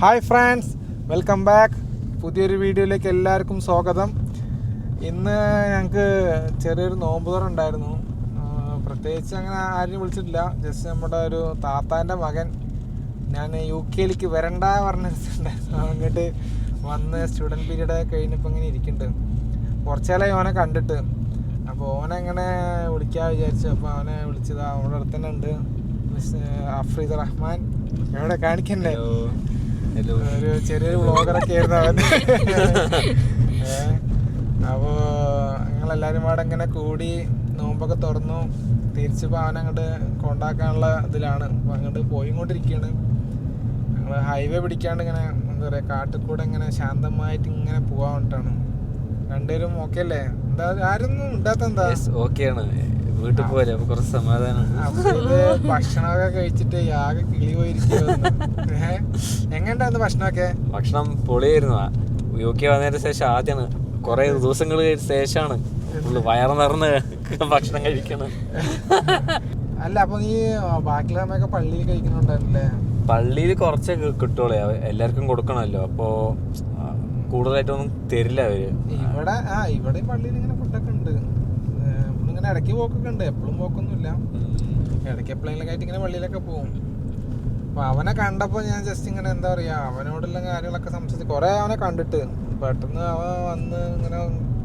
Hi friends, welcome back. പുതിയൊരു വീഡിയോയിലേക്ക് എല്ലാവർക്കും സ്വാഗതം. ഇന്ന് ഞങ്ങൾക്ക് ചെറിയൊരു നോമ്പ് തുറ ഉണ്ടായിരുന്നു. പ്രത്യേകിച്ച് അങ്ങനെ ആരും വിളിച്ചിട്ടില്ല. ജസ്റ്റ് നമ്മുടെ ഒരു താത്താൻ്റെ മകൻ ഞാൻ UK വരണ്ട പറഞ്ഞിട്ടുണ്ടായിരുന്നു. അങ്ങോട്ട് വന്ന് സ്റ്റുഡൻറ്റ് പീരീഡ് കഴിഞ്ഞപ്പോൾ ഇങ്ങനെ ഇരിക്കുന്നുണ്ട്. കുറച്ചാലായി ഓനെ കണ്ടിട്ട്. അപ്പോൾ ഓനെങ്ങനെ വിളിക്കാൻ വിചാരിച്ചു. അപ്പോൾ അവനെ വിളിച്ചതാ, നമ്മുടെ അടുത്ത് തന്നെ ഉണ്ട് അഫ്രീദ് റഹ്മാൻ. എവിടെ കാണിക്കണ്ടേ? ഒരു ചെറിയൊരു വ്ളോഗറൊക്കെ ആയിരുന്നു അവൻ. അപ്പോൾ ഞങ്ങളെല്ലാവരും അവിടെ ഇങ്ങനെ കൂടി നോമ്പൊക്കെ തുറന്നു. തിരിച്ചിപ്പോൾ അവനങ്ങോട്ട് കൊണ്ടാക്കാനുള്ള ഇതിലാണ്. അപ്പോൾ അങ്ങോട്ട് പോയിക്കൊണ്ടിരിക്കുകയാണ്. ഞങ്ങൾ ഹൈവേ പിടിക്കാണ്ട് ഇങ്ങനെ എന്താ പറയുക, കാട്ടിൽ കൂടെ ഇങ്ങനെ ശാന്തമായിട്ട് ഇങ്ങനെ പോകാൻ വേണ്ടിയിട്ടാണ്. രണ്ടുപേരും ഓക്കെ അല്ലേ? എന്താ ആരൊന്നും ഉണ്ടാത്ത എന്താ? ഓക്കെയാണ്, വീട്ടിൽ പോലെ കുറച്ച് സമാധാനം. ഭക്ഷണമൊക്കെ കഴിച്ചിട്ട് ആകെ കിളി പോയിരിക്കുന്നു. എങ്ങനെയുണ്ടായിരുന്നു ഭക്ഷണമൊക്കെ? ഭക്ഷണം പൊളിയായിരുന്നു. UK വന്നതിന് ശേഷം ആദ്യമാണ് കുറെ ദിവസങ്ങൾക്ക് ശേഷമാണ് വയറ് നിറഞ്ഞ് ഭക്ഷണം കഴിക്കണം. അല്ല, അപ്പൊ നീ ബാക്കിയുള്ള സമയമൊക്കെ പള്ളിയിൽ കഴിക്കുന്നുണ്ടായിരുന്നല്ലേ? പള്ളിയിൽ കുറച്ചേ കിട്ടുള്ളൂ, എല്ലാവർക്കും കൊടുക്കണമല്ലോ. അപ്പോ കൂടുതലായിട്ടൊന്നും തരില്ല അവര്. ഇവിടെയും പള്ളിയിൽ ഇങ്ങനെ ഫുഡൊക്കെ ഉണ്ട്. ഇങ്ങനെ ഇടയ്ക്ക് പോക്കൊക്കെ ഉണ്ട്, എപ്പോഴും പോക്കൊന്നുമില്ല. ഇടയ്ക്ക് എപ്പോഴെങ്കിലും ആയിട്ട് ഇങ്ങനെ പള്ളിയിലൊക്കെ പോകും. അപ്പൊ അവനെ കണ്ടപ്പോൾ ഞാൻ ജസ്റ്റ് ഇങ്ങനെ എന്താ പറയാ, അവനോടുള്ള കാര്യങ്ങളൊക്കെ സംസാരിച്ച് കുറെ അവനെ കണ്ടിട്ട് പെട്ടെന്ന് അവൻ വന്ന് ഇങ്ങനെ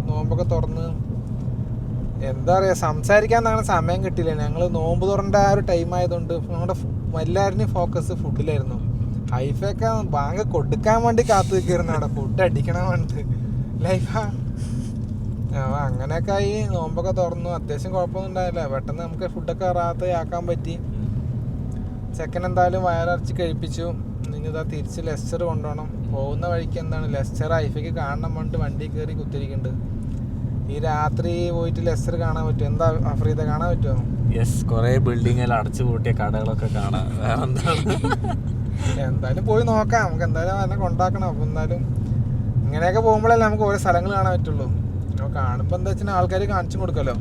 നോമ്പൊക്കെ തുറന്ന് എന്താ പറയാ, സംസാരിക്കാൻ അങ്ങനെ സമയം കിട്ടിയില്ല. ഞങ്ങൾ നോമ്പ് തുറണ്ട ആ ഒരു ടൈം ആയതുകൊണ്ട് നമ്മുടെ എല്ലാവരുടെയും ഫോക്കസ് ഫുഡിലായിരുന്നു. ഹൈഫൊക്കെ ബാങ്ക് കൊടുക്കാൻ വേണ്ടി കാത്തു നിൽക്കായിരുന്നു അവിടെ, ഫുഡ് അടിക്കണം വേണ്ടി ലൈഫാ. അങ്ങനെയൊക്കെ ആയി നോമ്പൊക്കെ തുറന്നു. അത്യാവശ്യം കുഴപ്പമൊന്നും ഉണ്ടായില്ല. പെട്ടെന്ന് നമുക്ക് ഫുഡൊക്കെ റാത്തയാക്കാൻ പറ്റി. ചെക്കൻ എന്തായാലും വയറിറച്ചി കഴിപ്പിച്ചു. ഇനിതാ തിരിച്ച് ലെസ്റ്റർ കൊണ്ടുപോകണം. പോകുന്ന വഴിക്ക് എന്താണ് ലെസ്റ്റർ ഹൈഫയ്ക്ക് കാണണം വേണ്ടി വണ്ടി കയറി കുത്തിരിക്കുന്നുണ്ട്. ഈ രാത്രി പോയിട്ട് ലെസ്റ്റർ കാണാൻ പറ്റുമോ? എന്താ അഫ്രീദ, കാണാൻ പറ്റുമോ? യെസ്, കുറെ ബിൽഡിങ്ങിൽ അടച്ചു പൂട്ടിയ കടകളൊക്കെ കാണാം. എന്തായാലും പോയി നോക്കാം. നമുക്ക് എന്തായാലും അതിനെ കൊണ്ടാക്കണം. അപ്പം എന്തായാലും ഇങ്ങനെയൊക്കെ പോകുമ്പോഴല്ലേ നമുക്ക് ഓരോ സ്ഥലങ്ങൾ കാണാൻ പറ്റുള്ളൂ. കാണുമ്പോ എന്താ വെച്ചാൽ ആൾക്കാർ കാണിച്ചു കൊടുക്കല്ലോ.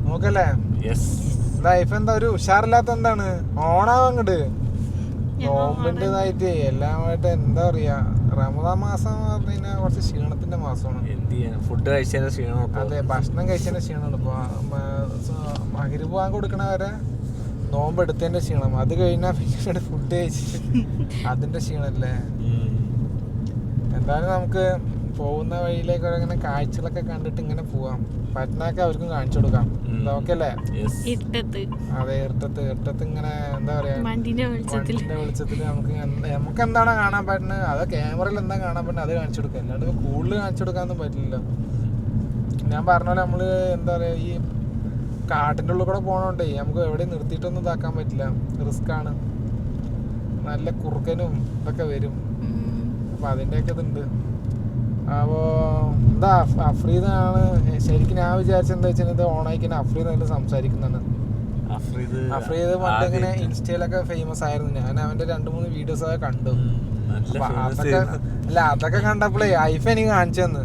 നോക്കല്ലേ? ലൈഫ് എന്താ ഒരു ഉഷാറില്ലാത്ത എന്താണ്? ഓണാവും അങ്ങോട്ട് നോമ്പിൻ്റെതായിട്ട് എല്ലാമായിട്ട് എന്താ പറയാ. റമദാൻ മാസം പറഞ്ഞു കഴിഞ്ഞാൽ കുറച്ച് ക്ഷീണത്തിന്റെ മാസമാണ്. ഫുഡ് കഴിച്ചതിന്റെ ക്ഷീണം. അതെ, ഭക്ഷണം കഴിച്ചതിന്റെ ക്ഷീണമാണ്. ഇപ്പൊ മഗ്‌രിബ് ബാങ്ക് കൊടുക്കണ വരെ നോമ്പ് എടുത്തതിന്റെ ക്ഷീണം. അത് കഴിഞ്ഞാൽ പിന്നീട് ഫുഡ് കഴിച്ച് അതിന്റെ ക്ഷീണല്ലേ. എന്തായാലും നമുക്ക് പോകുന്ന വഴിയിലേക്ക് ഇങ്ങനെ കാഴ്ചകളൊക്കെ കണ്ടിട്ട് ഇങ്ങനെ പോവാം. പറ്റുന്നൊക്കെ അവർക്കും കാണിച്ചു കൊടുക്കാം. ഓക്കെ അല്ലേ? അതെ, ഇട്ടത്ത് ഇങ്ങനെ എന്താ പറയാ, വണ്ടിന്റെ വെളിച്ചത്തിൽ നമുക്ക് എന്താണോ കാണാൻ പറ്റുന്നത്, അത് ക്യാമറയിൽ എന്താ കാണാൻ പറ്റുന്നത് അത് കാണിച്ചു കൊടുക്കാം. അല്ലാണ്ട് കൂടുതൽ കാണിച്ചു കൊടുക്കാനൊന്നും പറ്റില്ലല്ലോ. ഞാൻ പറഞ്ഞ പോലെ നമ്മള് എന്താ പറയാ, ഈ കാട്ടിൻ്റെ ഉള്ളിൽ കൂടെ പോകണോണ്ടേ നമുക്ക് എവിടെയും നിർത്തിയിട്ടൊന്നും ഇതാക്കാൻ പറ്റില്ല. റിസ്ക് ആണ്. നല്ല കുറുക്കനും ഇതൊക്കെ വരും. അപ്പൊ അതിൻ്റെയൊക്കെ ഇതുണ്ട്. അപ്പോൾ എന്താ അഫ്രീദാണ് ശരിക്കും. ഞാൻ വിചാരിച്ചത് എന്താ വെച്ചാൽ ഇത് ഓണായിക്കാൻ അഫ്രീദ് നല്ല സംസാരിക്കുന്നതാണ്. അഫ്രീദ് പണ്ട് ഇങ്ങനെ ഇൻസ്റ്റയിലൊക്കെ ഫേമസ് ആയിരുന്നു. ഞാൻ അവന്റെ 2-3 വീഡിയോസ് ഒക്കെ കണ്ടു. അതൊക്കെ കണ്ടപ്പോഴേ ഐഫ എനിക്ക് കാണിച്ചു തന്നു.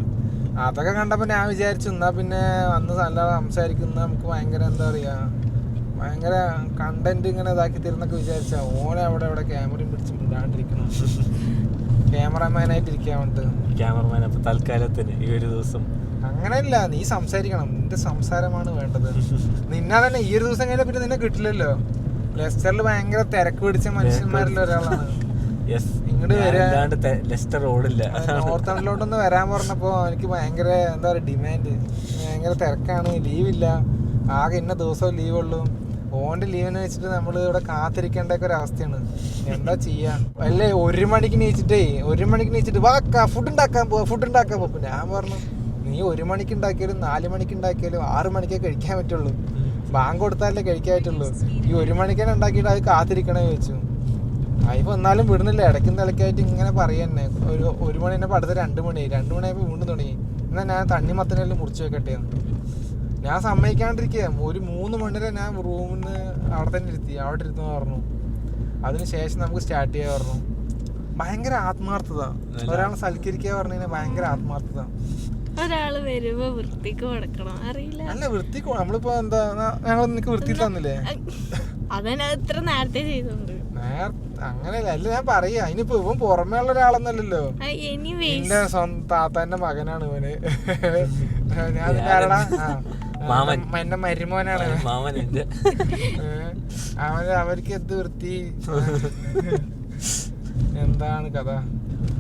അതൊക്കെ കണ്ടപ്പോൾ ഞാൻ വിചാരിച്ചു എന്നാ പിന്നെ അന്ന് നല്ല സംസാരിക്കുന്ന നമുക്ക് ഭയങ്കര എന്താ പറയാ, ഭയങ്കര കണ്ടന്റ് ഇങ്ങനെ ഇതാക്കി തരുന്നൊക്കെ വിചാരിച്ചാ ഓനെ അവിടെ ക്യാമറയും പിടിച്ച് മിണ്ടാണ്ടിരിക്കണം. ക്യാമറമാനായിട്ട് ഇരിക്കാൻ വേണ്ടിട്ട്. ക്യാമറമാൻ അപ്പൊ തൽക്കാലത്തിന് ഈ ഒരു ദിവസം അങ്ങനെയല്ല, നീ സംസാരിക്കണം. നിന്റെ സംസാരമാണ് വേണ്ടത്. നിന്നാ തന്നെ ഈ ഒരു ദിവസം കഴിഞ്ഞാൽ പിന്നെ നിന്നെ കിട്ടില്ലല്ലോ. ലെസ്റ്ററിൽ ഭയങ്കര തിരക്ക് പിടിച്ച മനുഷ്യന്മാരിൽ ഒരാളാണ്. ഇങ്ങോട്ട് ലെസ്റ്റർ റോഡില്ല. നോർത്തണ്ടിലോട്ടൊന്ന് വരാൻ പറഞ്ഞപ്പോ എനിക്ക് ഭയങ്കര എന്താ പറയുക ഡിമാൻഡ്. ഭയങ്കര തിരക്കാണ്, ലീവില്ല, ആകെ ഇന്ന ദിവസവും ലീവുള്ളൂ. ഓന്റെ ലീവിന് വെച്ചിട്ട് നമ്മൾ ഇവിടെ കാത്തിരിക്കേണ്ട ഒരു അവസ്ഥയാണ്. എന്താ ചെയ്യാ? അല്ലേ 1 മണിക്ക് നീച്ചിട്ട് വാ ഫുഡ് ഉണ്ടാക്കാൻ പോകും. ഞാൻ പറഞ്ഞു, നീ 1 മണിക്ക് ഉണ്ടാക്കിയാലും 4 മണിക്ക് ഉണ്ടാക്കിയാലും 6 മണിക്കേ കഴിക്കാൻ പറ്റുള്ളൂ. ബാങ്ക് കൊടുത്താലേ കഴിക്കാൻ പറ്റുള്ളൂ. ഈ 1 മണിക്കാണ് ഉണ്ടാക്കിയിട്ട് അത് കാത്തിരിക്കണേ ചോദിച്ചു. അതിപ്പോ എന്നാലും വിടുന്നില്ല. ഇടയ്ക്കും തിളക്കായിട്ട് ഇങ്ങനെ പറയന്നെ. 1 മണി തന്നെ അടുത്ത 2 മണിയായപ്പോ വീണ്ടും തുടങ്ങി. എന്നാൽ ഞാൻ തണ്ണിമത്തനെല്ലാം മുറിച്ച് വെക്കട്ടെ. ഞാൻ സമ്മതിക്കാണ്ടിരിക്കുക. ഒരു 3 മണി വരെ ഞാൻ റൂമിൽ നിന്ന് അവിടെ ഇരുന്നു പറഞ്ഞു. അതിനുശേഷം നമുക്ക് സ്റ്റാർട്ട് ചെയ്യാൻ പറഞ്ഞു. ഭയങ്കര ആത്മാർത്ഥത. ഒരാളെ സൽക്കരിക്കുക പറഞ്ഞു കഴിഞ്ഞാൽ ഭയങ്കര ആത്മാർത്ഥത. ഒരാള് വരുമ്പോ വൃത്തിക്ക് കൊടുക്കണം, അറിയില്ല. അല്ല, വൃത്തി നമ്മളിപ്പോ എന്താ, ഞങ്ങൾ നിനക്ക് വൃത്തി തന്നില്ലേ? അതന്നെ ഇത്ര നേരത്തെ ചെയ്തോണ്ട് അങ്ങനെയല്ല, അല്ല ഞാൻ പറയാ, അതിനിപ്പോ ഇവൻ പുറമേ ഉള്ള ഒരാളൊന്നല്ലല്ലോ, എന്റെ സ്വന്തം താത്താന്റെ മകനാണ് ഇവന്. ഞാൻ ആരടാ, എന്റെ മരുമോനാണ് അവന്. അവർക്ക് എന്ത് വൃത്തി, എന്താണ് കഥ.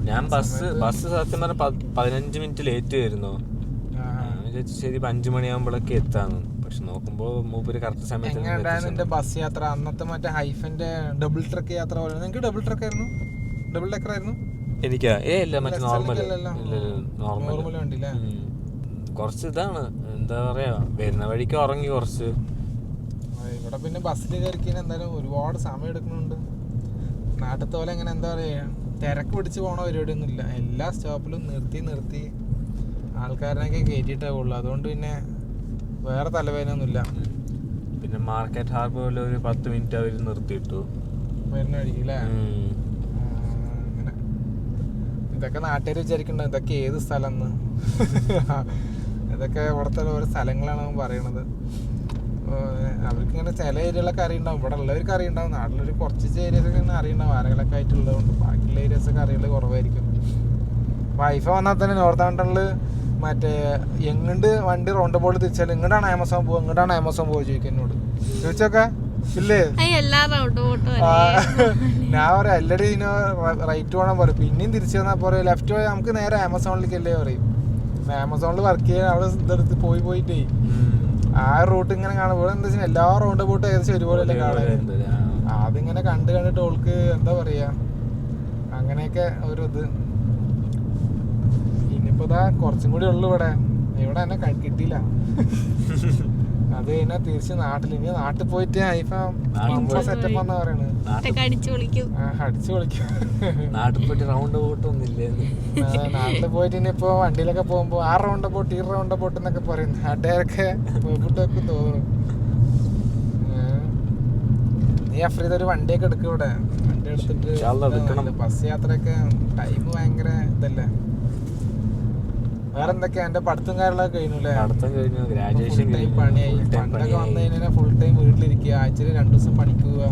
ഞാൻ ബസ് സത്യം പറഞ്ഞ 15 മിനിറ്റ് ലേറ്റ് വരുന്നു. ശരി 5 മണിയാകുമ്പോഴൊക്കെ എത്താന്ന്. പക്ഷെ നോക്കുമ്പോ മൂപ്പര് കറക്റ്റ് സമയത്ത്. എങ്ങനെയുണ്ടായിരുന്നു ബസ് യാത്ര അന്നത്തെ? മറ്റേ ഹൈഫന്റെ ഡബിൾ ട്രക്ക് യാത്ര പോലെ. നിങ്ങൾക്ക് ഡബിൾ ട്രക്ക് ആയിരുന്നു? ഡബിൾ ഡെക്കർ ആയിരുന്നു? എനിക്കാ ഇല്ല, മറ്റേ നോർമൽ വണ്ടിയില്ലേ? കുറച്ച് ഇതാണ്, എന്താ പറയാ, വരുന്ന വഴിക്ക് ഉറങ്ങി കുറച്ച്. ഇവിടെ പിന്നെ ബസ്സിൽ കയറിക്കാൻ എന്തായാലും ഒരുപാട് സമയം എടുക്കുന്നുണ്ട്. നാട്ടിലത്തെ പോലെ എങ്ങനെ എന്താ പറയാ തിരക്ക് പിടിച്ച് പോണ പരിപാടിയൊന്നും ഇല്ല. എല്ലാ സ്റ്റോപ്പിലും നിർത്തി ആൾക്കാരനൊക്കെ കയറ്റിയിട്ടാവുള്ളൂ. അതുകൊണ്ട് പിന്നെ വേറെ തലവേദനയൊന്നുമില്ല. പിന്നെ മാർക്കറ്റ് ഹാർബറിൽ ഒരു 10 മിനിറ്റ് അവർ നിർത്തിയിട്ടു വരുന്ന വഴിക്കല്ലേ. അങ്ങനെ ഇതൊക്കെ നാട്ടുകാർ വിചാരിക്കണ്ട ഇതൊക്കെ ഏത് സ്ഥലം എന്ന്. ഇതൊക്കെ ഇവിടുത്തെ ഓരോ സ്ഥലങ്ങളാണ് അവൻ പറയണത്. അവർക്ക് ഇങ്ങനെ ചില ഏരിയകളൊക്കെ അറിയുണ്ടാവും, ഇവിടെ ഉള്ളവർക്ക് അറിയുണ്ടാവും. നാട്ടിലൊരു കുറച്ച് ഏരിയസൊക്കെ ഇങ്ങനെ അറിയുണ്ടാവും, ആരകളൊക്കെ ആയിട്ടുള്ളതുകൊണ്ട്. ബാക്കിയുള്ള ഏരിയസൊക്കെ അറിയുള്ളത് കുറവായിരിക്കും. വൈഫ വന്നാൽ തന്നെ നോർത്താണ്ടണിൽ മറ്റേ എങ്ങോട്ട് വണ്ടി റൗണ്ട് ബോർഡ് തിരിച്ചാൽ ഇങ്ങോട്ടാണ് ആമസോൺ പോകുക, ഇങ്ങോട്ടാണ് ആമസോൺ പോകുക ചോദിക്കും എന്നോട്. ചോദിച്ചോക്കെ ഇല്ലേ? ഞാൻ പറയാം എല്ലാവരും ഇതിന് റൈറ്റ് വേണം പറയും. പിന്നെയും തിരിച്ചു വന്നാൽ പറയും ലെഫ്റ്റ് പോയി നമുക്ക് നേരെ ആമസോണിലേക്കല്ലേ പറയും. ആമസോണിൽ വർക്ക് ചെയ്യാൻ അവിടെ ഇതെടുത്ത് പോയിട്ടേ ആ റൂട്ട് ഇങ്ങനെ കാണുമ്പോൾ എന്താ വെച്ചാൽ എല്ലാ റൗണ്ട് ബോട്ടും ഏകദേശം ഒരുപോലെ കാണാൻ. അതിങ്ങനെ കണ്ടിട്ട് ഓൾക്ക് എന്താ പറയാ അങ്ങനെയൊക്കെ ഒരു ഇത്. ഇനിയിപ്പോ ഇതാ കുറച്ചും കൂടി ഉള്ളു ഇവിടെ എന്നെ കിട്ടിയില്ല. അത് കഴിഞ്ഞാൽ തിരിച്ച് നാട്ടിൽ. ഇനി നാട്ടിൽ പോയിട്ട് സെറ്റപ്പ് എന്നാ പറയണത്, അടിച്ചു പൊളിക്കും. നാട്ടിൽ പോയിട്ട് റൗണ്ട് ബോട്ടൊന്നുമില്ലേ? നാട്ടിൽ പോയിട്ട് ഇനിയിപ്പോ വണ്ടിയിലൊക്കെ പോകുമ്പോ ആ റൗണ്ട് ബോട്ട് ഈ റൗണ്ട് ബോട്ട് എന്നൊക്കെ പറയും. നാട്ടുകാരൊക്കെ പോയിട്ടൊക്കെ തോന്നും. നീ അഫ്രീദ ഒരു വണ്ടിയൊക്കെ എടുക്കും ഇവിടെ. വണ്ടി എടുത്തിട്ട് ബസ് യാത്രയൊക്കെ ടൈം ഭയങ്കര ഇതല്ലേ. വേറെ എന്തൊക്കെയാ എന്റെ പഠിത്തം കാര്യങ്ങളൊക്കെ കഴിഞ്ഞു അല്ലേ? ഗ്രാജുവേഷൻ പണിയായി. പണ്ടൊക്കെ വന്നു കഴിഞ്ഞാൽ ഫുൾ ടൈം വീട്ടിലിരിക്കുക, ആഴ്ചയിൽ 2 ദിവസം പണിക്ക് പോവുക.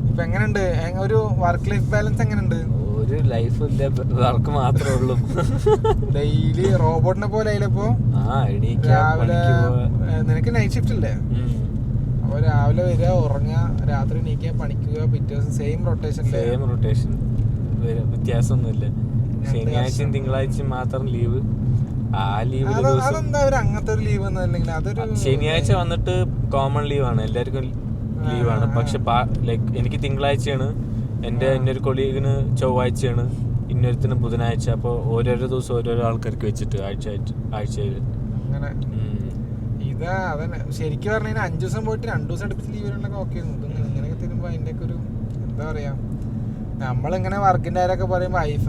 ഇപ്പൊ എങ്ങനെയുണ്ട് ഒരു വർക്ക് ലൈഫ് ബാലൻസ്? എങ്ങനെയുണ്ട്? ഒരു ലൈഫ് വർക്ക് മാത്രമേ ഉള്ളൂ. ഡെയിലി റോബോട്ടിനെ പോലെ ആയില്ലപ്പോ. രാവിലെ നിനക്ക് നൈറ്റ് ഷിഫ്റ്റ് അല്ലേ? അപ്പൊ രാവിലെ വരിക, ഉറങ്ങുക, രാത്രി എണീക്കുക, പണിക്കുക, പിറ്റേ ദിവസം സെയിം റൊട്ടേഷൻ. വ്യത്യാസമൊന്നുമില്ല. ശനിയാഴ്ചയും തിങ്കളാഴ്ചയും മാത്രം ലീവ്. ആ ലീവ് അങ്ങനത്തെ ഒരു ലീവ് അതൊരു ശനിയാഴ്ച വന്നിട്ട് കോമൺ ലീവാണ്, എല്ലാവർക്കും ലീവാണ്. പക്ഷെ ലൈക്ക് എനിക്ക് തിങ്കളാഴ്ചയാണ്, എൻ്റെ ഇന്നൊരു കൊളീഗിന് ചൊവ്വാഴ്ചയാണ്, ഇന്നൊരുത്തിന് ബുധനാഴ്ച. അപ്പോൾ ഓരോരോ ദിവസം ഓരോരോ ആൾക്കാർക്ക് വെച്ചിട്ട് ആഴ്ചയിൽ അങ്ങനെ. ഇതാ അതന്നെ ശരിക്കും പറഞ്ഞു കഴിഞ്ഞാൽ 5 ദിവസം പോയിട്ട് 2 ദിവസം അടുപ്പിച്ച് ലീവ് വരണൊക്കെ ഓക്കെ ആയിരുന്നു. ഇങ്ങനെയൊക്കെ തരുമ്പോൾ അതിൻ്റെയൊക്കെ ഒരു എന്താ പറയാ, നമ്മളിങ്ങനെ വർക്കിൻ്റെ കാര്യമൊക്കെ പറയുമ്പോൾ ഐഫ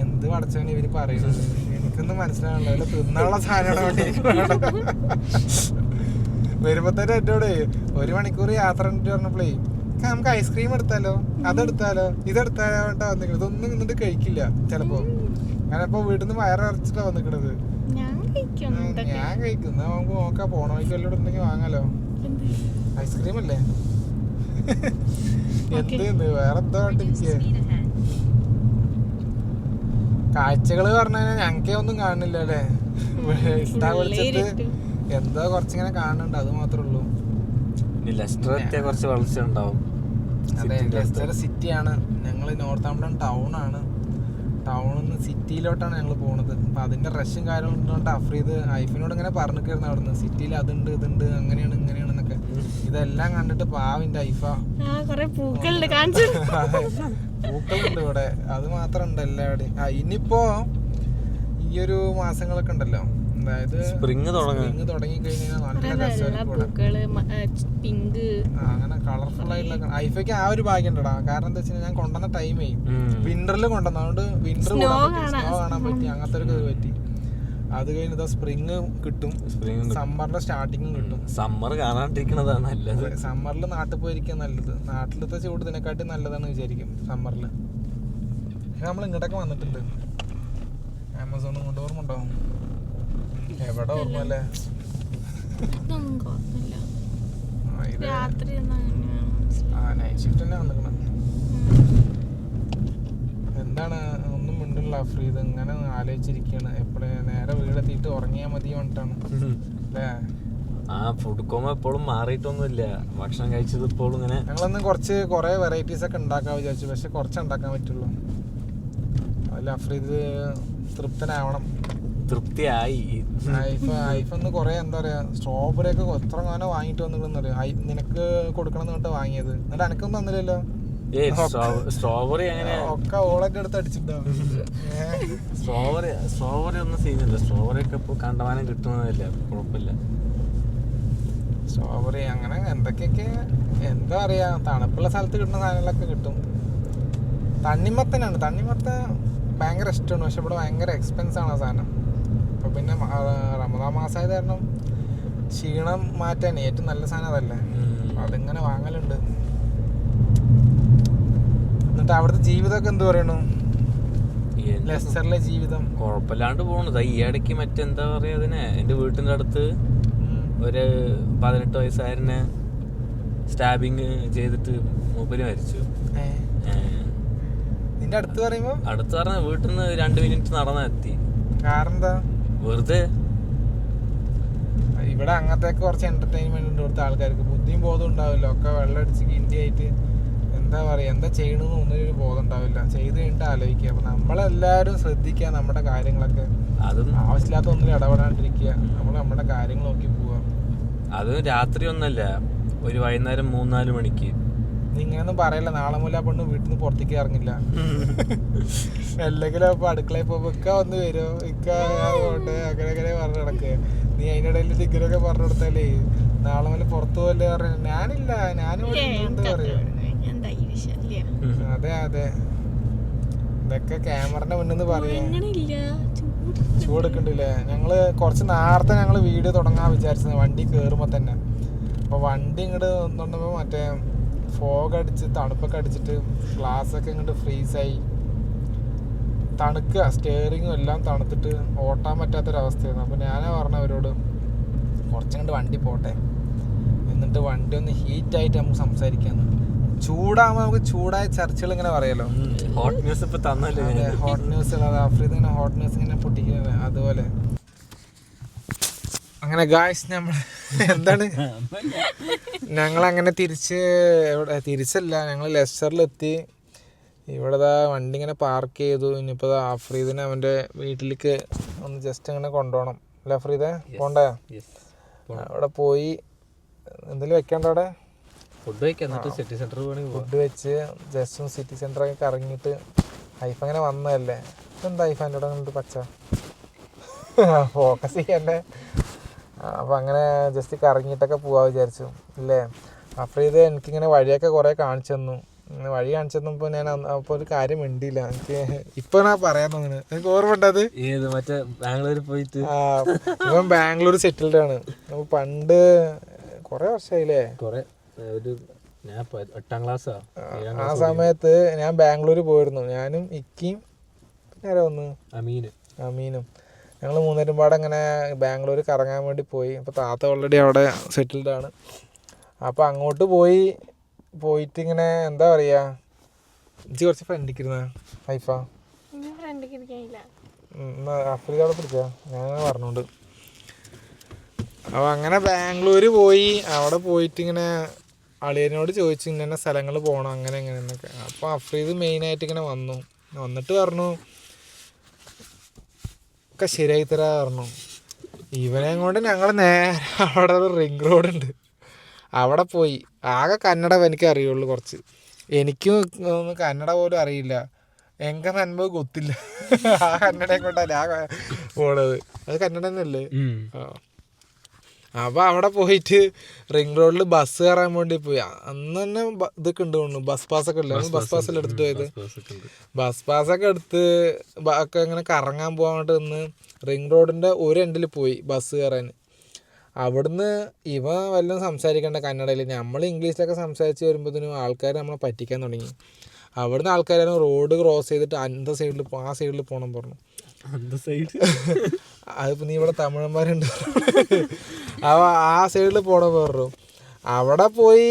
എന്ത് പഠിച്ചാണ് ഇവര് പറയുന്നത്, എനിക്കൊന്നും മനസ്സിലാവണ്ടോ. അല്ല തിന്നാനുള്ള സാധനമാണ് വേണ്ടി വരുമ്പോ തന്നെ എന്നോട് 1 മണിക്കൂർ യാത്ര പറഞ്ഞപ്പോഴേ നമുക്ക് ഐസ്ക്രീം എടുത്താലോ, അതെടുത്താലോ, ഇതെടുത്താലോ വേണ്ട വന്നിക്കണത്. ഇതൊന്നും നിന്നിട്ട് കഴിക്കില്ല ചിലപ്പോ. ഞാനിപ്പോ വീട്ടിൽ നിന്ന് വയറിറച്ചിട്ടാ വന്നിക്കണത്. ഞാൻ കഴിക്കും. നമുക്ക് നോക്കാം, പോണ വഴിക്ക് വല്ലതും ഉണ്ടെങ്കിൽ വാങ്ങാലോ. ഐസ്ക്രീം അല്ലേ എന്ത് വേറെ എന്താ വേണ്ടിരിക്കുക. കാഴ്ചകള് പറഞ്ഞു കഴിഞ്ഞാൽ ഞങ്ങൾക്കേ ഒന്നും കാണുന്നില്ല അല്ലേ. ഇഷ്ടാ വിളിച്ചിട്ട് എന്താ കുറച്ചിങ്ങനെ കാണുന്നുണ്ട്, അത് മാത്രമേ ഉള്ളൂ. കുറച്ച് വളർച്ച ഉണ്ടാവും. അതെ, ലെസ്റ്റർ സിറ്റിയാണ്. ഞങ്ങള് നോർത്താംപ്ടൺ ടൗൺ ആണ്. ടൗണിൽ നിന്ന് സിറ്റിയിലോട്ടാണ് ഞങ്ങൾ പോണത്. അപ്പൊ അതിന്റെ റഷും കാര്യങ്ങളുണ്ട്. അഫ്രീദ് ഐഫിനോട് ഇങ്ങനെ പറഞ്ഞിരുന്നു അവിടുന്ന് സിറ്റിയിൽ അതുണ്ട് ഇതുണ്ട് അങ്ങനെയാണ് ഇങ്ങനെയാണെന്നൊക്കെ. ഇതെല്ലാം കണ്ടിട്ട് പാവിന്റെ ഐഫ പൂക്കളുണ്ട് ഇവിടെ. അത് മാത്രം ഉണ്ട് എല്ലാവിടെയും. ഇനിയിപ്പോ ഈ ഒരു മാസങ്ങളൊക്കെ ഉണ്ടല്ലോ, അതായത് സ്പ്രിങ് തുടങ്ങി കഴിഞ്ഞാൽ നല്ല രസമായിരിക്കും. അങ്ങനെ കളർഫുൾ ആയിട്ടുള്ള ഐഫയ്ക്ക് ആ ഒരു ഭാഗ്യം ഉണ്ടടാ. കാരണം എന്താ വെച്ചാൽ ഞാൻ കൊണ്ടുവന്ന ടൈമേ വിന്ററിൽ കൊണ്ടുവന്ന, അതുകൊണ്ട് വിന്റർ സ്നോ കാണാൻ പറ്റി. അങ്ങനത്തെ ഒരു ഇത് പറ്റി. അത് കഴിഞ്ഞ സ്പ്രിങ് കിട്ടും, സമ്മറിന്റെ സ്റ്റാർട്ടിങ്ങും കിട്ടും. സമ്മർ കാണാണ്ടിരിക്കണതാണ് നല്ലത്. സമ്മറിൽ നാട്ടിൽ പോയിരിക്കാൻ നല്ലത്. നാട്ടിലത്തെ ചൂട് ഇതിനെക്കാട്ടി നല്ലതാണ് വിചാരിക്കും സമ്മറിൽ. നമ്മൾ ഇങ്ങോട്ടൊക്കെ വന്നിട്ടുണ്ട്. ആമസോണും കൊണ്ട് ഓർമ്മ ഉണ്ടാവും. എവിടെ ഓർമ്മ അല്ലേ? നൈറ്റ് ഷിഫ്റ്റ് തന്നെ വന്നിക്കണം. പറഞ്ഞിട്ടുള്ള അഫ്രീദ് ഇങ്ങനെ ആലോചിച്ചിരിക്കുകയാണ് എപ്പോഴും നേരെ വീടെത്തിയിട്ട് ഉറങ്ങിയാൽ മതി പറഞ്ഞിട്ടാണ് അല്ലേ. ആ ഫുഡ് കോമ എപ്പോഴും മാറിയിട്ടൊന്നുമില്ല. ഭക്ഷണം കഴിച്ചത് ഇപ്പോഴും ഇങ്ങനെ. ഞങ്ങളൊന്നും കുറേ വെറൈറ്റീസ് ഒക്കെ ഉണ്ടാക്കാൻ വിചാരിച്ചു, പക്ഷെ കുറച്ച് ഉണ്ടാക്കാൻ പറ്റുള്ളൂ. അതിൽ അഫ്രീദ് തൃപ്തനാവണം. തൃപ്തിയായി. ഐഫൊന്ന് കുറേ എന്താ പറയാ സ്ട്രോബെറി ഒക്കെ എത്ര കാലം വാങ്ങിട്ട് വന്നിട്ടുണ്ടെന്നറിയാം. നിനക്ക് കൊടുക്കണം എന്ന് പറഞ്ഞിട്ട് വാങ്ങിയത്, എന്നിട്ട് എനക്കൊന്നും തന്നില്ലല്ലോ. സ്ട്രോബെറി അങ്ങനെ ഒക്കെ ഓളൊക്കെ എടുത്ത് അടിച്ചിട്ടുണ്ടാവും. സ്ട്രോബെറി ഒന്നും ചെയ്യുന്നില്ല. സ്ട്രോബെറി ഒക്കെ ഇപ്പൊ കണ്ടമാനം കിട്ടുന്നതല്ല, കുഴപ്പമില്ല. സ്ട്രോബെറി അങ്ങനെ എന്തൊക്കെയൊക്കെ എന്താ പറയാ തണുപ്പുള്ള സ്ഥലത്ത് കിട്ടുന്ന സാധനങ്ങളൊക്കെ കിട്ടും. തണ്ണിമത്തനാണ്, തണ്ണിമത്തൻ ഭയങ്കര ഇഷ്ടമാണ്, പക്ഷെ ഇവിടെ ഭയങ്കര എക്സ്പെൻസ് ആണ് ആ സാധനം. അപ്പൊ പിന്നെ റമദാൻ മാസമായത് കാരണം ക്ഷീണം മാറ്റാൻ ഏറ്റവും നല്ല സാധനം അതല്ലേ, അതിങ്ങനെ വാങ്ങലുണ്ട്. എന്നിട്ട് അവിടുത്തെ ജീവിതമൊക്കെ എന്ത് പറയണു? ലെസ്റ്ററിലെ ജീവിതം കുഴപ്പമില്ലാണ്ട് പോണത്. ഈ ഇടയ്ക്ക് മറ്റെന്താ പറയാ അതിനെ, എന്റെ വീട്ടിന്റെ അടുത്ത് ഒരു 18 വയസ്സായതിനെ സ്റ്റാബിങ് ചെയ്തിട്ട് മൂപ്പര് മരിച്ചു. നിന്റെ അടുത്ത് പറയുമ്പോ അടുത്ത് പറഞ്ഞ വീട്ടിൽ നിന്ന് 2 മിനിറ്റ് നടന്നെത്തി. കാരണം എന്താ? വെറുതെ. ഇവിടെ അങ്ങനത്തെ കുറച്ച് എന്റർടൈൻമെന്റ് ഉണ്ട് ഇവിടുത്തെ ആൾക്കാർക്ക്. ബുദ്ധിയും ബോധം ഉണ്ടാവില്ല, ഒക്കെ വെള്ളം അടിച്ച് കിണ്ടി ആയിട്ട് എന്താ പറയാ എന്താ ചെയ്യണമെന്ന് ഒന്നിനൊരു ബോധം ഉണ്ടാവില്ല. ചെയ്ത് കഴിഞ്ഞിട്ട് ആലോചിക്കുക. അപ്പൊ നമ്മളെല്ലാരും ശ്രദ്ധിക്കുക നമ്മുടെ കാര്യങ്ങളൊക്കെ. അതും ആവശ്യമില്ലാത്ത ഒന്നിലും ഇടപെടാണ്ടിരിക്കുക. നമ്മൾ നമ്മുടെ കാര്യങ്ങൾ നോക്കി പോവുക. അത് രാത്രി ഒന്നല്ല, ഒരു വൈകുന്നേരം 3-4 മണിക്ക്. നീ ഇങ്ങനെയൊന്നും പറയല്ല, നാളെ മുതൽ ആ പെണ്ണ് വീട്ടിൽ നിന്ന് പുറത്തേക്ക് ഇറങ്ങില്ല. അല്ലെങ്കിലും അപ്പൊ അടുക്കളയിൽ പോകുമ്പോ ഇക്ക വന്ന് വരുമോ, ഇക്ക പോട്ടെ അങ്ങനെ അങ്ങനെ പറഞ്ഞു നടക്കുക. നീ അതിനിടയിൽ ഡിഗ്രിയൊക്കെ പറഞ്ഞു കൊടുത്താലേ നാളെ മുതൽ പുറത്തു പോകല്ലേ പറഞ്ഞു. ഞാനില്ല, ഞാനും ഉണ്ട് പറയും. അതെ അതെ, ഇതൊക്കെ ക്യാമറന്റെ മുന്നിൽ പറയാ. ചൂടെടുക്കണ്ടില്ലേ? ഞങ്ങള് കുറച്ച് നേരത്തെ വീഡിയോ തുടങ്ങാൻ വിചാരിച്ചത് വണ്ടി കയറുമ്പോ തന്നെ. അപ്പൊ വണ്ടി ഇങ്ങോട്ട് വന്നോണ്ടപ്പോ മറ്റേ ഫോഗ് അടിച്ച് തണുപ്പൊക്കെ അടിച്ചിട്ട് ഗ്ലാസ് ഒക്കെ ഇങ്ങോട്ട് ഫ്രീസായി തണുക്കുക. സ്റ്റിയറിങ്ങും എല്ലാം തണുത്തിട്ട് ഓട്ടാൻ പറ്റാത്തൊരവസ്ഥയായിരുന്നു. അപ്പൊ ഞാനാ പറഞ്ഞവരോട് കുറച്ചങ്ങോട്ട് വണ്ടി പോട്ടെ, എന്നിട്ട് വണ്ടി ഒന്ന് ഹീറ്റായിട്ട് നമുക്ക് സംസാരിക്കാന്ന്. ചൂടാകുമ്പോൾ നമുക്ക് ചൂടായ ചർച്ചകൾ ഇങ്ങനെ പറയാലോ. ഹോട്ട് ന്യൂസ് ഇപ്പൊ തന്നല്ലേ. ഹോട്ട് ന്യൂസ് അഫ്രീദ് ഇങ്ങനെ ഹോട്ട് ന്യൂസ് ഇങ്ങനെ പൊട്ടിക്കുന്നത് അതുപോലെ. അങ്ങനെ ഗായ്സ് നമ്മൾ എന്താണ് ഞങ്ങളങ്ങനെ തിരിച്ചല്ല, ഞങ്ങൾ ലെസ്റ്ററിലെത്തി. ഇവിടെ വണ്ടി ഇങ്ങനെ പാർക്ക് ചെയ്തു. ഇനിയിപ്പോൾ അഫ്രീദിനെ അവൻ്റെ വീട്ടിലേക്ക് ഒന്ന് ജസ്റ്റ് അങ്ങനെ കൊണ്ടുപോകണം അല്ലേ അഫ്രീദെ? പോണ്ടേ? അവിടെ പോയി എന്തെങ്കിലും വെക്കണ്ട അവിടെ ഫുഡ് വെച്ച് ജസ്റ്റ് ഒന്ന് സിറ്റി സെന്ററൊക്കെ കറങ്ങിയിട്ട്. ഐഫ അങ്ങനെ വന്നതല്ലേ, എന്താ ഐഫ എൻ്റെ കൂടെ പച്ച ഫോക്കസ് ചെയ്യണ്ടേ. അപ്പം അങ്ങനെ ജസ്റ്റ് കറങ്ങിയിട്ടൊക്കെ പോവാ വിചാരിച്ചു അല്ലേ. അഫ്രീദ് എനിക്കിങ്ങനെ വഴിയൊക്കെ കുറേ കാണിച്ചു തന്നു. വഴി കാണിച്ചു തന്നപ്പോൾ ഞാൻ അപ്പോൾ ഒരു കാര്യം മിണ്ടിയില്ല. എനിക്ക് ഇപ്പൊ ഞാൻ പറയാൻ തോന്നുന്നു. എനിക്ക് ഓർമ്മ ഉണ്ടത് മറ്റേ ബാംഗ്ലൂർ പോയിട്ട്. ഇവൻ ബാംഗ്ലൂർ സെറ്റിൽഡ് ആണ്. അപ്പൊ പണ്ട് കൊറേ വർഷമായില്ലേ, ഞാൻ 8ാം ക്ലാസ്സാ. ആ സമയത്ത് ഞാൻ ബാംഗ്ലൂർ പോയിരുന്നു. ഞാനും ഇക്കിയും നേരെ വന്ന് അമീനും ഞങ്ങൾ 3 പാടെ അങ്ങനെ ബാംഗ്ലൂർ കറങ്ങാൻ വേണ്ടി പോയി. അപ്പോൾ താത്ത ഓൾറെഡി അവിടെ സെറ്റിൽഡ് ആണ്. അപ്പോൾ അങ്ങോട്ട് പോയിട്ട് ഇങ്ങനെ എന്താ പറയാ, ഇജ്ജ് കുറച്ച് ഫ്രണ്ടിക്കിരുന്ന ഹൈഫ അഫ്രീദ് അവിടെ പിടിച്ചാ ഞാനങ്ങനെ പറഞ്ഞോണ്ട്. അപ്പോൾ അങ്ങനെ ബാംഗ്ലൂർ പോയി. അവിടെ പോയിട്ട് ഇങ്ങനെ അളിയനോട് ചോദിച്ചു ഇങ്ങനെ സ്ഥലങ്ങൾ പോകണം അങ്ങനെ എങ്ങനെയെന്നൊക്കെ. അപ്പോൾ അഫ്രീദ് മെയിനായിട്ട് ഇങ്ങനെ വന്നിട്ട് പറഞ്ഞു ഒക്കെ ശരിയായി തരാ പറഞ്ഞു. ഇവനെ കൊണ്ട് ഞങ്ങൾ നേരെ അവിടെ ഒരു റിംഗ് റോഡുണ്ട്, അവിടെ പോയി. ആകെ കന്നഡ എനിക്ക് അറിയുള്ളൂ കുറച്ച്. എനിക്കും കന്നഡ പോലും അറിയില്ല. എങ്ങനെ അനുഭവം ಗೊತ್ತಿಲ್ಲ. ആ കന്നഡ കൊണ്ടല്ലേ ആ പോണത്. അത് കന്നഡ തന്നെയല്ലേ? അപ്പോൾ അവിടെ പോയിട്ട് റിംഗ് റോഡിൽ ബസ് കയറാൻ വേണ്ടി പോയി. അന്ന് തന്നെ ഇതൊക്കെ ഉണ്ട് തോന്നുന്നു, ബസ് പാസ്സൊക്കെ ഇല്ല. ബസ് പാസ്സെല്ലാം എടുത്തിട്ട് പോയത്. ബസ് പാസ്സൊക്കെ എടുത്ത് ഒക്കെ ഇങ്ങനെ കറങ്ങാൻ പോകാൻ വേണ്ടി നിന്ന് റിംഗ് റോഡിൻ്റെ ഒരു എൻഡിൽ പോയി ബസ് കയറാൻ. അവിടുന്ന് ഇവ വല്ലതും സംസാരിക്കേണ്ട കന്നഡയിൽ, നമ്മൾ ഇംഗ്ലീഷിലൊക്കെ സംസാരിച്ച് വരുമ്പോഴത്തേനും ആൾക്കാർ നമ്മളെ പറ്റിക്കാൻ തുടങ്ങി. അവിടുന്ന് ആൾക്കാരും റോഡ് ക്രോസ് ചെയ്തിട്ട് ആ സൈഡിൽ പോകണം പറഞ്ഞു. അതിപ്പോൾ നീ ഇവിടെ തമിഴന്മാരുണ്ട് അപ്പോൾ ആ സൈഡിൽ പോകണം പറഞ്ഞു. അവിടെ പോയി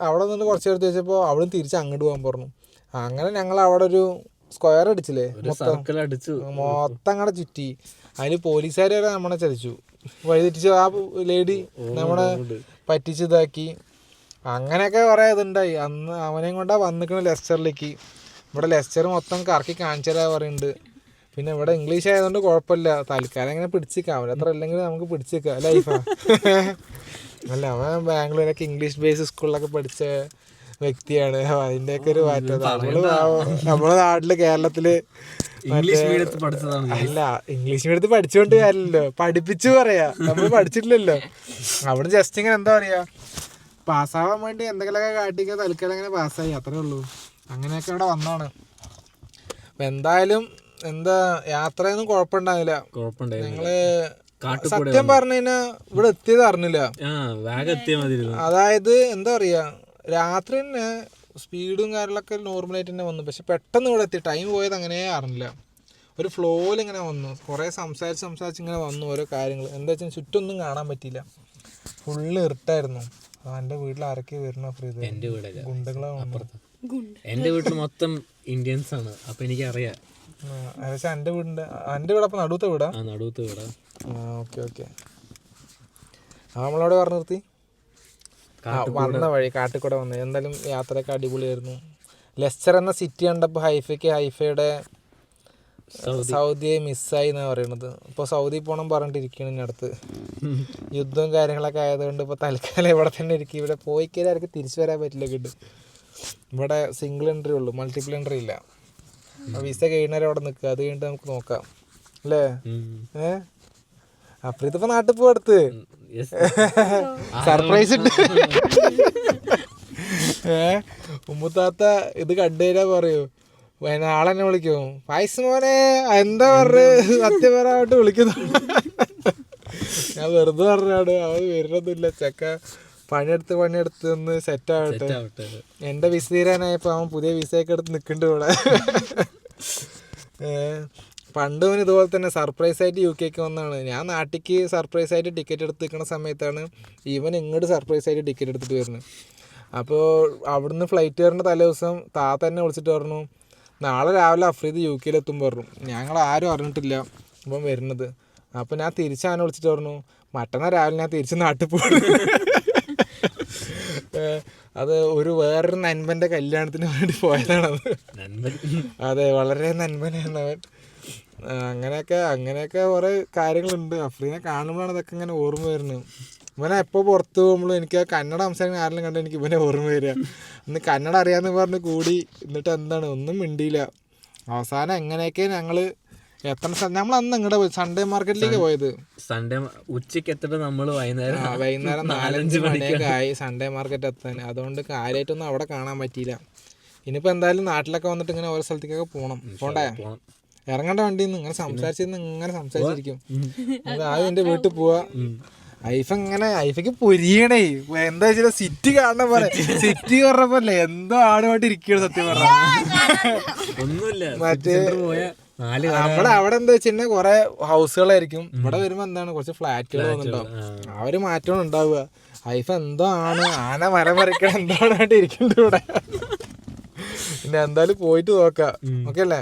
അവിടെ നിന്ന് കുറച്ച് എടുത്ത് വെച്ചപ്പോൾ അവിടെ തിരിച്ച് അങ്ങോട്ട് പോകാൻ പറഞ്ഞു. അങ്ങനെ ഞങ്ങൾ അവിടെ ഒരു സ്ക്വയർ അടിച്ചില്ലേ സർക്കിൾ അടിച്ചു മൊത്തം അങ്ങടെ ചുറ്റി. അതില് പോലീസുകാർ വരെ നമ്മളെ ചതിച്ചു, വഴിതെറ്റിച്ച് ആ ലേഡി നമ്മളെ പറ്റിച്ച് ഇതാക്കി. അങ്ങനെയൊക്കെ കുറെ ഇതുണ്ടായി. അന്ന് അവനെയും കൊണ്ടാ വന്നിക്കണ ലെസ്റ്ററിലേക്ക്. ഇവിടെ ലെസ്റ്റർ മൊത്തം കറക്കി കാണിച്ചു തരാ പറയുന്നുണ്ട്. പിന്നെ ഇവിടെ ഇംഗ്ലീഷ് ആയതുകൊണ്ട് കുഴപ്പമില്ല, തൽക്കാലം ഇങ്ങനെ പിടിച്ചിക്കാം. അവൻ അത്ര അല്ലെങ്കിൽ നമുക്ക് പിടിച്ചിക്കാം ലൈഫാ. അല്ല, അവൻ ബാംഗ്ലൂരൊക്കെ ഇംഗ്ലീഷ് ബേസ് സ്കൂളിലൊക്കെ പഠിച്ച വ്യക്തിയാണ്. അതിൻ്റെയൊക്കെ ഒരു മാറ്റം. നമ്മളെ നാട്ടില് കേരളത്തില് അല്ല, ഇംഗ്ലീഷ് മീഡിയത്തിൽ പഠിച്ചുകൊണ്ട് കാര്യമില്ലല്ലോ, പഠിപ്പിച്ചു പറയാ. നമ്മൾ പഠിച്ചിട്ടില്ലല്ലോ. അവിടെ ജസ്റ്റ് ഇങ്ങനെ എന്താ പറയാ, പാസ്സാവാൻ വേണ്ടി എന്തെങ്കിലുമൊക്കെ കാട്ടിക്കുക, തൽക്കാലം അങ്ങനെ പാസ്സായി, അത്രേ ഉള്ളൂ. അങ്ങനെയൊക്കെ ഇവിടെ വന്നാണ്. അപ്പം എന്തായാലും എന്താ യാത്രയൊന്നും കുഴപ്പമുണ്ടാവില്ല. ഞങ്ങള് സത്യം പറഞ്ഞു കഴിഞ്ഞാൽ ഇവിടെ എത്തിയത് അറിഞ്ഞില്ല. അതായത് എന്താ പറയാ, രാത്രി തന്നെ സ്പീഡും കാര്യങ്ങളൊക്കെ നോർമലായിട്ട് തന്നെ വന്നു. പക്ഷെ പെട്ടെന്ന് ഇവിടെ എത്തി, ടൈം പോയത് അങ്ങനെ അറിഞ്ഞില്ല. ഒരു ഫ്ലോയിൽ ഇങ്ങനെ വന്നു, കുറേ സംസാരിച്ച് ഇങ്ങനെ വന്നു ഓരോ കാര്യങ്ങൾ. എന്താ വെച്ചാൽ ചുറ്റൊന്നും കാണാൻ പറ്റിയില്ല, ഫുള്ള് ഇരുട്ടായിരുന്നു. എൻ്റെ വീട്ടിൽ ആരൊക്കെ വരണോ ഫ്രീ ഗുണ്ടകളാണ്. എൻ്റെ വീട്ടിൽ മൊത്തം ഇന്ത്യൻസ് ആണ്, അപ്പൊ എനിക്കറിയാം. പക്ഷെ എൻ്റെ വീട് അപ്പൊ നടുത്ത വീടാ. Okay okay. നമ്മളവിടെ പറഞ്ഞു നിർത്തി വന്ന വഴി കാട്ടിക്കൂടെ വന്നത്. എന്തായാലും യാത്രയൊക്കെ അടിപൊളിയായിരുന്നു. ലെസ്റ്റർ എന്ന സിറ്റി കണ്ടപ്പോൾ ഹൈഫയുടെ സൗദിയെ മിസ്സായി എന്നാണ് പറയണത്. ഇപ്പോൾ സൗദി പോകണം പറഞ്ഞിട്ടിരിക്കുകയാണ് ഇനി അടുത്ത്. യുദ്ധവും കാര്യങ്ങളൊക്കെ ആയതുകൊണ്ട് ഇപ്പോൾ തൽക്കാലം ഇവിടെ തന്നെ ഇരിക്കും. ഇവിടെ പോയി കഴിഞ്ഞാൽ ആർക്ക് തിരിച്ചു വരാൻ പറ്റില്ല. കിട്ടും ഇവിടെ സിംഗിൾ എൻട്രി ഉള്ളൂ, മൾട്ടിപ്പിൾ എൻട്രി ഇല്ല. വിസ കഴിയുന്നവരെ അവിടെ നിൽക്കുക, അത് കഴിഞ്ഞിട്ട് നമുക്ക് നോക്കാം അല്ലേ. അപ്പൊ ഇതിപ്പോ നാട്ടിൽ പോ അടുത്ത് സർപ്രൈസ് ഉണ്ട്. ഉമ്മുത്താത്ത ഇത് കണ്ടുകഴിഞ്ഞാ പറയൂ, നാളെ തന്നെ വിളിക്കും, പായസ് മോനെ എന്താ പറഞ്ഞ് സത്യപരമായിട്ട് വിളിക്കുന്നു. ഞാൻ വെറുതെ പറഞ്ഞാണ്, അവൻ വരുന്നൊന്നുമില്ല. ചെക്ക പണിയെടുത്ത് ഒന്ന് സെറ്റ് ആവട്ടെ. എന്റെ വിസ തീരാനായപ്പോ അവൻ പുതിയ വിസയൊക്കെ എടുത്ത് നിൽക്കുന്നുണ്ട് ഇവിടെ. പണ്ട് അവന് ഇതുപോലെ തന്നെ സർപ്രൈസ് ആയിട്ട് UK വന്നാണ്. ഞാൻ നാട്ടിലേക്ക് സർപ്രൈസ് ആയിട്ട് ടിക്കറ്റ് എടുത്ത് നിൽക്കുന്ന സമയത്താണ് ഇവൻ ഇങ്ങോട്ട് സർപ്രൈസ് ആയിട്ട് ടിക്കറ്റ് എടുത്തിട്ട് വരുന്നത്. അപ്പോൾ അവിടുന്ന് ഫ്ലൈറ്റ് കയറുന്ന തലേ ദിവസം താത്ത തന്നെ വിളിച്ചിട്ട് പറഞ്ഞു, നാളെ രാവിലെ അഫ്രീദ് UK പറഞ്ഞു. ഞങ്ങൾ ആരും അറിഞ്ഞിട്ടില്ല ഇപ്പം വരുന്നത്. അപ്പോൾ ഞാൻ തിരിച്ചാണ് വിളിച്ചിട്ട് പറഞ്ഞു, മറ്റന്നാൾ രാവിലെ ഞാൻ തിരിച്ച് നാട്ടിൽ പോകും. അത് വേറൊരു നൻപൻ്റെ കല്യാണത്തിന് വേണ്ടി പോയതാണത്. അതെ, വളരെ നൻപനാണ് അവൻ. അങ്ങനെയൊക്കെ കുറേ കാര്യങ്ങളുണ്ട്. അഫ്രീനെ കാണുമ്പോഴാണ് ഇതൊക്കെ ഇങ്ങനെ ഓർമ്മ വരുന്നത്. ഇവനെ എപ്പോൾ പുറത്ത് പോകുമ്പോഴും എനിക്ക് കന്നഡ സംസാരിക്കുന്ന ആരെങ്കിലും കണ്ടാൽ എനിക്ക് ഇവനെ ഓർമ്മ വരിക. ഇന്ന് കന്നഡ അറിയാമെന്ന് പറഞ്ഞ് കൂടി, എന്നിട്ട് എന്താണ് ഒന്നും മിണ്ടിയില്ല. അവസാനം എങ്ങനെയൊക്കെ ഞങ്ങൾ നമ്മൾ അന്ന് ഇങ്ങോട്ട് പോയി സൺഡേ മാർക്കറ്റിലേക്ക് പോയത്. സൺഡേ ഉച്ചയ്ക്ക് എത്തിട്ട് നമ്മൾ വൈകുന്നേരം 4-5 മണിയൊക്കെ ആയി സൺഡേ മാർക്കറ്റ് എത്താൻ. അതുകൊണ്ട് കാര്യമായിട്ടൊന്നും അവിടെ കാണാൻ പറ്റിയില്ല. ഇനിയിപ്പോൾ എന്തായാലും നാട്ടിലൊക്കെ വന്നിട്ട് ഇങ്ങനെ ഓരോ സ്ഥലത്തേക്കൊക്കെ പോണ്ടേ. ഇറങ്ങേണ്ട വണ്ടിയിൽ നിന്ന് ഇങ്ങനെ സംസാരിച്ചിരിക്കും. ആദ്യം എൻ്റെ വീട്ടിൽ പോവാ. ഐഫയ്ക്ക് പൊരിയണേ. എന്താ വെച്ചാൽ സിറ്റി കാണാൻ പോലെ, സിറ്റി പറഞ്ഞപ്പോലെ എന്തോ ആടുമായിട്ട് ഇരിക്കുകയാണ് സത്യം പറഞ്ഞ. മറ്റേ നമ്മുടെ അവിടെ എന്താ വെച്ചാൽ കുറെ ഹൗസുകളായിരിക്കും. ഇവിടെ വരുമ്പോ എന്താണ് കുറച്ച് ഫ്ലാറ്റുകൾ വന്നിട്ടുണ്ടാവും. ആ ഒരു മാറ്റമാണ് ഉണ്ടാവുക. ഐഫ എന്തോ ആന മരം മറിക്കണം എന്താണായിട്ട് ഇരിക്കുന്നുണ്ട് ഇവിടെ. പിന്നെ എന്തായാലും പോയിട്ട് നോക്കാം. ഓക്കെ അല്ലേ?